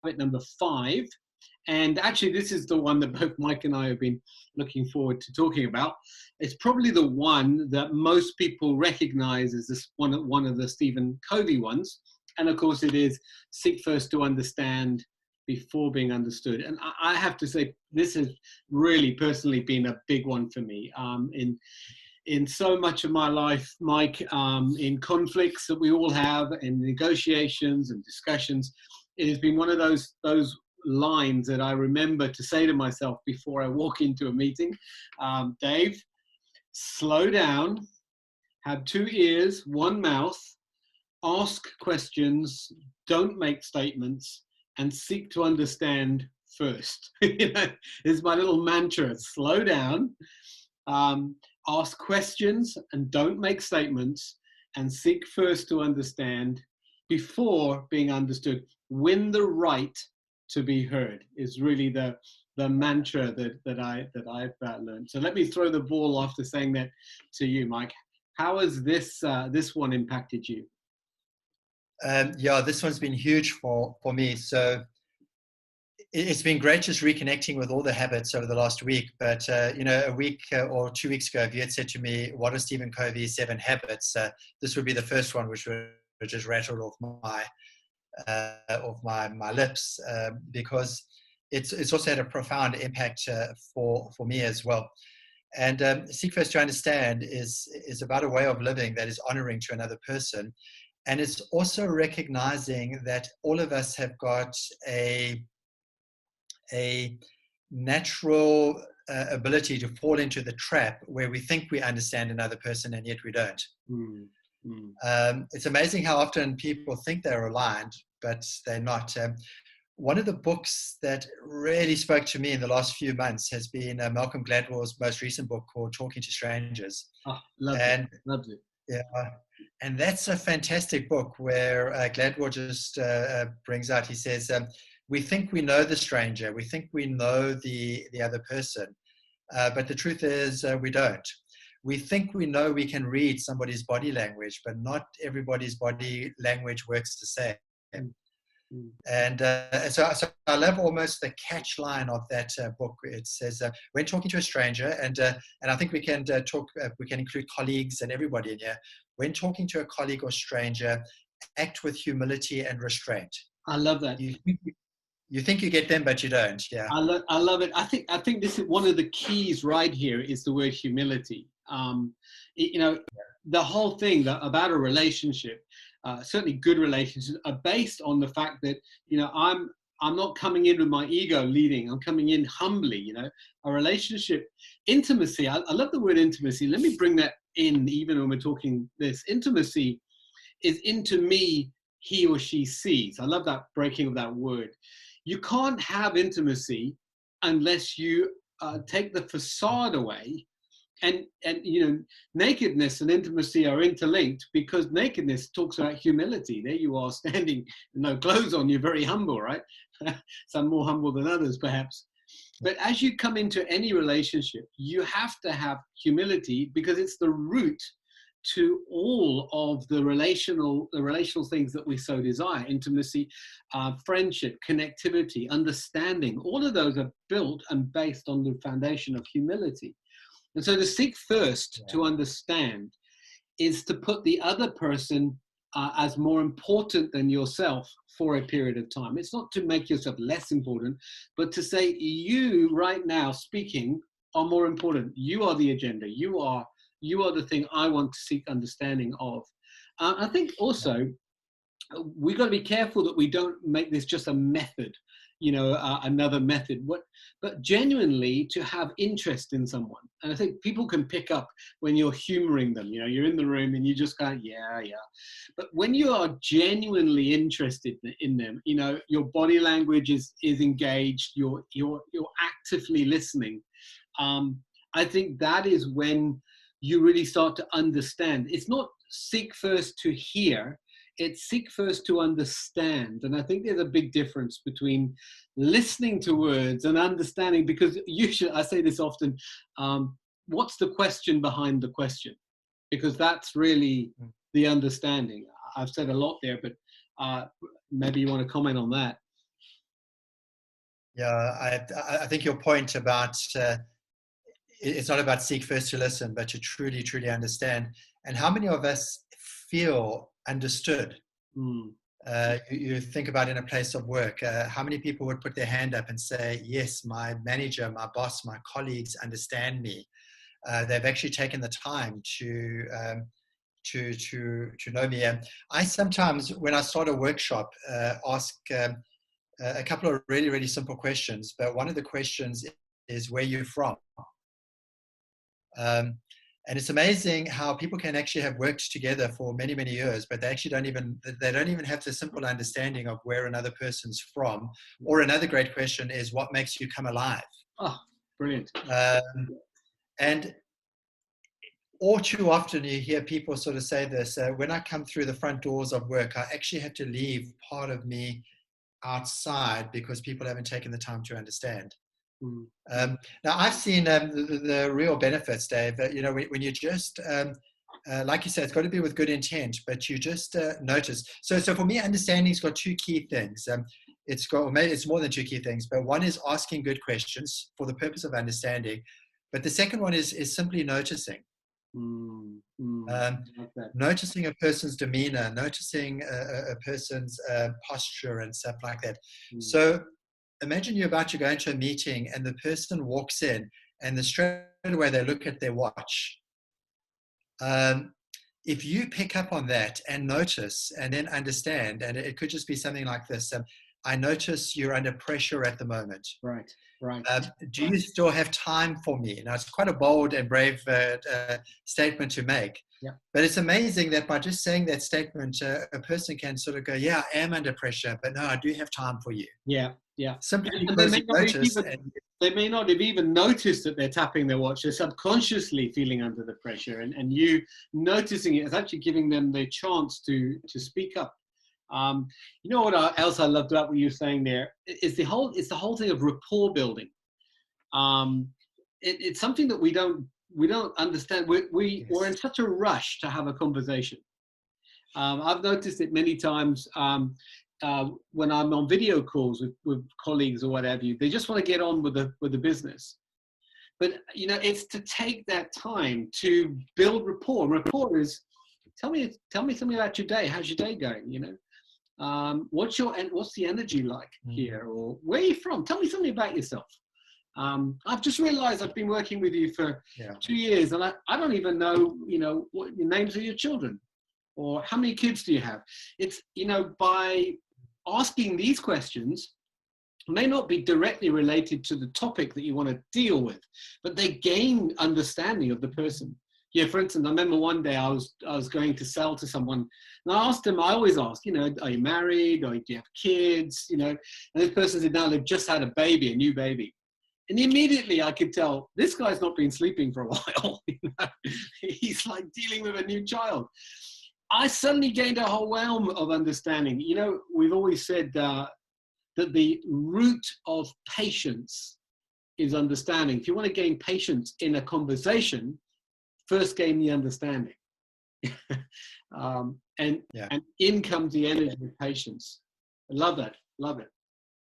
number 5. And actually, this is the one that both Mike and I have been looking forward to talking about. It's probably the one that most people recognize as this one of the Stephen Covey ones. And of course, it is seek first to understand before being understood. And I have to say, this has really personally been a big one for me. In so much of my life, Mike, in conflicts that we all have, in negotiations and discussions, it has been one of those lines that I remember to say to myself before I walk into a meeting. Dave, slow down, have 2 ears, 1 mouth, ask questions, don't make statements, and seek to understand first. Is my little mantra. Slow down, ask questions, and don't make statements, and seek first to understand before being understood. Win the right to be heard is really the mantra that I've learned. So let me throw the ball after saying that to you, Mike. How has this one impacted you? Yeah, this one's been huge for me. So it's been great just reconnecting with all the habits over the last week. But a week or 2 weeks ago, if you had said to me, "What are Stephen Covey's 7 habits?" This would be the first one, which would just rattle off my lips, because it's also had a profound impact for me as well. And seek first to understand is about a way of living that is honoring to another person, and it's also recognizing that all of us have got a natural ability to fall into the trap where we think we understand another person and yet we don't. It's amazing how often people think they're aligned, but they're not. One of the books that really spoke to me in the last few months has been Malcolm Gladwell's most recent book called Talking to Strangers. Loved it. Yeah, and that's a fantastic book where Gladwell just brings out, he says, we think we know the stranger, we think we know the other person, but the truth is we don't. We think we know we can read somebody's body language, but not everybody's body language works the same. And so I love almost the catch line of that book. It says, when talking to a stranger, and I think we can we can include colleagues and everybody in here. When talking to a colleague or stranger, act with humility and restraint. I love that. You think you get them, but you don't. Yeah. I love it. I think this is one of the keys right here is the word humility. The whole thing about a relationship, certainly good relationships, are based on the fact that, I'm not coming in with my ego leading. I'm coming in humbly, a relationship, intimacy. I love the word intimacy. Let me bring that in, even when we're talking this. Intimacy is into me, he or she sees. I love that breaking of that word. You can't have intimacy unless you take the facade away. And nakedness and intimacy are interlinked, because nakedness talks about humility. There you are standing, no clothes on, you're very humble, right? Some more humble than others, perhaps. But as you come into any relationship, you have to have humility, because it's the root to all of the relational things that we so desire. Intimacy, friendship, connectivity, understanding, all of those are built and based on the foundation of humility. And so to seek first to understand is to put the other person as more important than yourself for a period of time. It's not to make yourself less important, but to say, you right now speaking are more important. You are the agenda. You are the thing I want to seek understanding of. I think also we've got to be careful that we don't make this just a method, another method, but genuinely to have interest in someone. And I think people can pick up when you're humoring them, you're in the room and you just go, yeah. But when you are genuinely interested in them, your body language is engaged, you're actively listening. I think that is when you really start to understand. It's not seek first to hear, it's seek first to understand. And I think there's a big difference between listening to words and understanding, because usually, I say this often, what's the question behind the question? Because that's really the understanding. I've said a lot there, but maybe you want to comment on that. Yeah, I think your point about it's not about seek first to listen, but to truly, truly understand. And how many of us feel understood? Mm. You think about in a place of work, how many people would put their hand up and say, yes, my manager, my boss, my colleagues understand me. They've actually taken the time to know me. And I sometimes, when I start a workshop, ask a couple of really, really simple questions. But one of the questions is where you're from. Um, and it's amazing how people can actually have worked together for many, many years, but they don't even have the simple understanding of where another person's from. Or another great question is, what makes you come alive? Oh, brilliant. And all too often you hear people sort of say this, when I come through the front doors of work, I actually have to leave part of me outside because people haven't taken the time to understand. Mm. Now, I've seen the real benefits, Dave, that, you know, when you just, like you said, it's got to be with good intent, but you just notice. So for me, understanding's got two key things. It's got, or maybe it's more than two key things, but one is asking good questions for the purpose of understanding. But the second one is simply noticing. Like that. Noticing a person's demeanor, noticing a person's posture and stuff like that. So imagine you're about to go into a meeting and the person walks in and straight away they look at their watch. If you pick up on that and notice and then understand, and it could just be something like this, I notice you're under pressure at the moment. Right. Do you still have time for me? Now, it's quite a bold and brave statement to make. Yeah. But it's amazing that by just saying that statement, a person can sort of go, yeah, I am under pressure, but no, I do have time for you. Yeah. Simply And because you notice. they may not have even noticed that they're tapping their watch. They're subconsciously feeling under the pressure. And you noticing it is actually giving them the chance to speak up. You know what else I loved about what you were saying there is the whole thing of rapport building. It's something that we don't understand. We're in such a rush to have a conversation. I've noticed it many times when I'm on video calls with colleagues or whatever. They just want to get on with the business. But you know, it's to take that time to build rapport. Rapport is tell me something about your day. How's your day going? You know, what's the energy like here, or where are you from? Tell me something about yourself. I've just realized I've been working with you for 2 years, and I don't even know, you know, what your names of your children, or how many kids do you have? It's, you know, by asking these questions, may not be directly related to the topic that you want to deal with, but they gain understanding of the person. Yeah, for instance, I remember one day I was going to sell to someone, and I asked them, I always ask, you know, are you married, or do you have kids, you know? And this person said, no, they've just had a new baby. And immediately I could tell, this guy's not been sleeping for a while. You know? He's like dealing with a new child. I suddenly gained a whole realm of understanding. You know, we've always said that the root of patience is understanding. If you want to gain patience in a conversation, first gain the understanding. And in comes the energy of patience. I love that. Love it.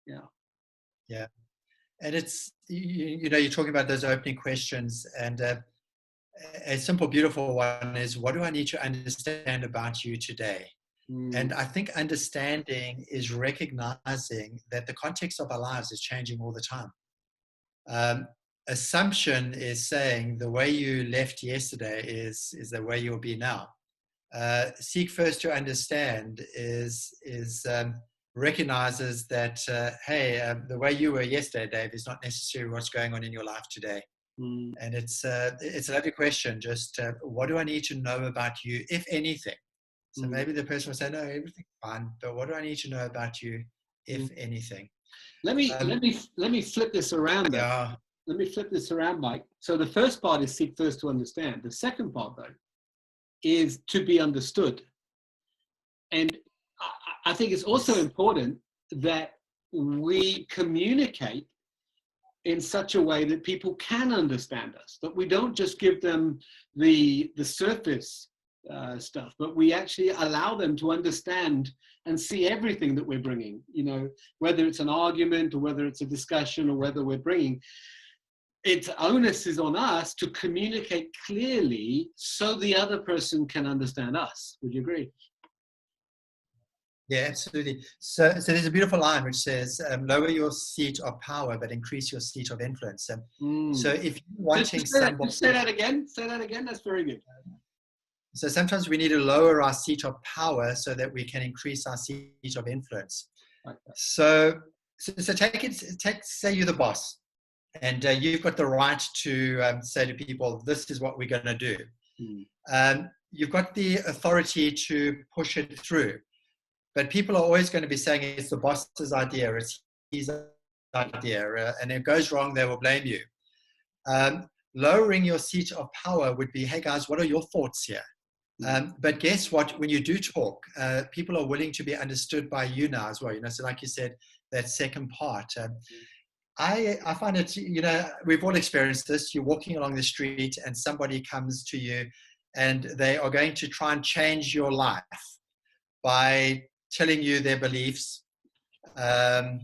Yeah. And it's, you know, you're talking about those opening questions, and a simple, beautiful one is, what do I need to understand about you today? And I think understanding is recognizing that the context of our lives is changing all the time. Assumption is saying the way you left yesterday is the way you'll be now. Seek first to understand is recognizes that, hey, the way you were yesterday, Dave, is not necessarily what's going on in your life today. And it's a lovely question. Just what do I need to know about you, if anything? So maybe the person will say, no, everything's fine, but what do I need to know about you, if anything? Let me flip this around though. Yeah. Let me flip this around, Mike. So the first part is seek first to understand. The second part, though, is to be understood. And I think it's also important that we communicate in such a way that people can understand us, that we don't just give them the surface stuff, but we actually allow them to understand and see everything that we're bringing, whether it's an argument or whether it's a discussion or whether we're bringing. Its onus is on us to communicate clearly so the other person can understand us. Would you agree? Yeah, absolutely. So there's a beautiful line which says, lower your seat of power, but increase your seat of influence. So if you're wanting somebody... Say that again. Say that again. That's very good. So sometimes we need to lower our seat of power so that we can increase our seat of influence. Okay. So say you're the boss, and you've got the right to say to people, this is what we're going to do. You've got the authority to push it through. But people are always going to be saying it's the boss's idea, it's his idea, and if it goes wrong, they will blame you. Lowering your seat of power would be, hey guys, what are your thoughts here? But guess what? When you do talk, people are willing to be understood by you now as well. So like you said, that second part. I find it, we've all experienced this. You're walking along the street and somebody comes to you and they are going to try and change your life by telling you their beliefs, sort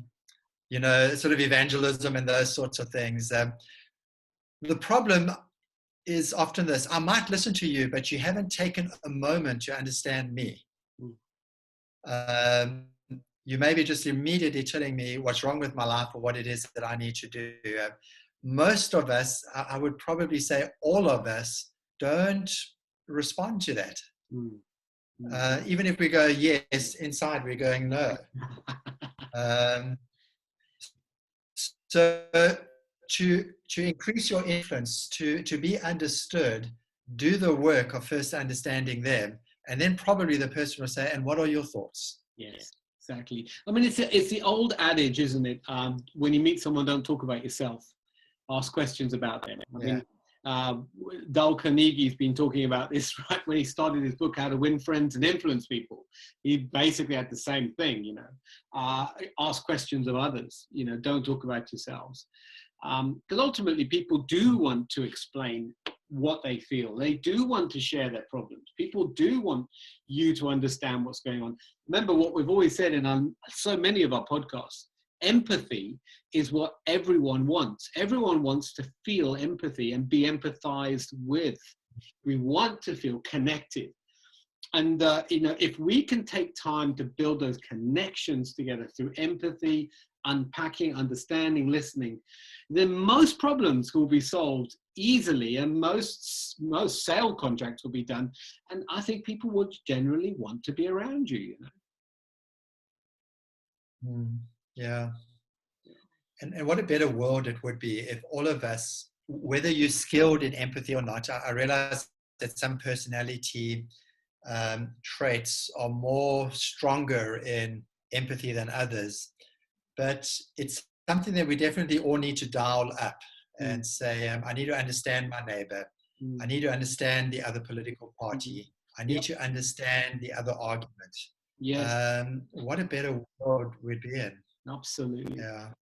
of evangelism and those sorts of things. The problem is often this: I might listen to you, but you haven't taken a moment to understand me. You may be just immediately telling me what's wrong with my life or what it is that I need to do. Most of us, I would probably say all of us, don't respond to that. Even if we go yes, inside we're going no. So to increase your influence, to be understood, do the work of first understanding them, and then probably the person will say, and what are your thoughts? Yes, exactly. I mean, it's the old adage, isn't it? When you meet someone, don't talk about yourself. Ask questions about them. I mean, Dale Carnegie's been talking about this right when he started his book, How to Win Friends and Influence People. He basically had the same thing, ask questions of others, don't talk about yourselves. Because ultimately people do want to explain what they feel. They do want to share their problems. People do want you to understand what's going on. Remember what we've always said in so many of our podcasts: empathy is what everyone wants. Everyone wants to feel empathy and be empathized with. We want to feel connected. And, if we can take time to build those connections together through empathy, unpacking, understanding, listening, then most problems will be solved easily and most sale contracts will be done. And I think people would generally want to be around you, Yeah. And what a better world it would be if all of us, whether you're skilled in empathy or not, I realize that some personality traits are more stronger in empathy than others, but it's something that we definitely all need to dial up and say, I need to understand my neighbor. I need to understand the other political party. I need to understand the other argument. Yes. What a better world we'd be in. Absolutely. Yeah.